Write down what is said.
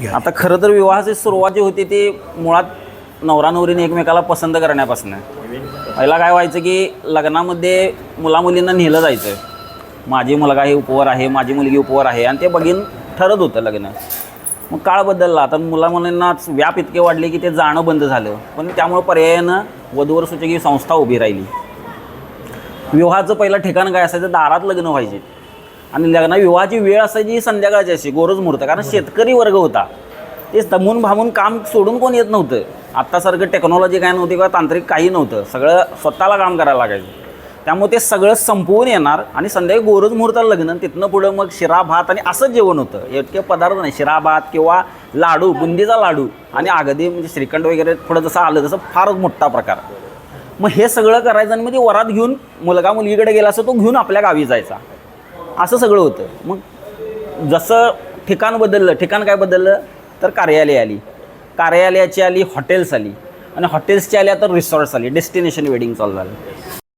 आता खरं तर विवाहाची सुरुवात जी होती ती मुळात नवरा नवरीने एकमेकाला पसंत करण्यापासून. पहिला काय व्हायचं की लग्नामध्ये मुलामुलींना नेलं जायचं, माझी मुलगा हे उपवर आहे, माझी मुलगी उपवर आहे, आणि ते बघून ठरत होतं लग्न. मग काळ बदलला, आता मुलामुलींनाच व्याप इतके वाढले की ते जाणं बंद झालं. पण त्यामुळे पर्यायानं वधूवर सूचक संस्था उभी राहिली. विवाहाचं पहिलं ठिकाण काय असायचं, दारात लग्न व्हायचे, आणि विवाहाची वेळ असायची संध्याकाळची अशी गोरज मुहूर्त. कारण शेतकरी वर्ग होता, ते तमून भामून काम सोडून कोण येत नव्हतं. आत्तासारखं टेक्नॉलॉजी काय नव्हती किंवा तांत्रिक काही नव्हतं, सगळं स्वतःला काम करायला लागायचं. त्यामुळे ते सगळं संपवून येणार आणि संध्याकाळी गोरज मुहूर्ताला लग्न, तिथनं पुढं मग शिरा भात आणि असंच जेवण होतं. इतके पदार्थ नाही, शिरा भात किंवा लाडू, बुंदीचा लाडू आणि अगदी म्हणजे श्रीखंड वगैरे पुढं जसं आलं तसं फारच मोठा प्रकार. मग हे सगळं करायचं आणि मग ते वरात घेऊन मुलगा मुलगीकडे गेला असं तो घेऊन आपल्या गावी जायचा, असं सगळं होतं. मग जसं ठिकाण बदललं, ठिकाण काय बदललं तर कार्यालय आली, कार्यालयाची आली हॉटेल्स आली, आणि हॉटेल्सची आल्या तर रिसॉर्ट्स आली, डेस्टिनेशन वेडिंग चालू झालं.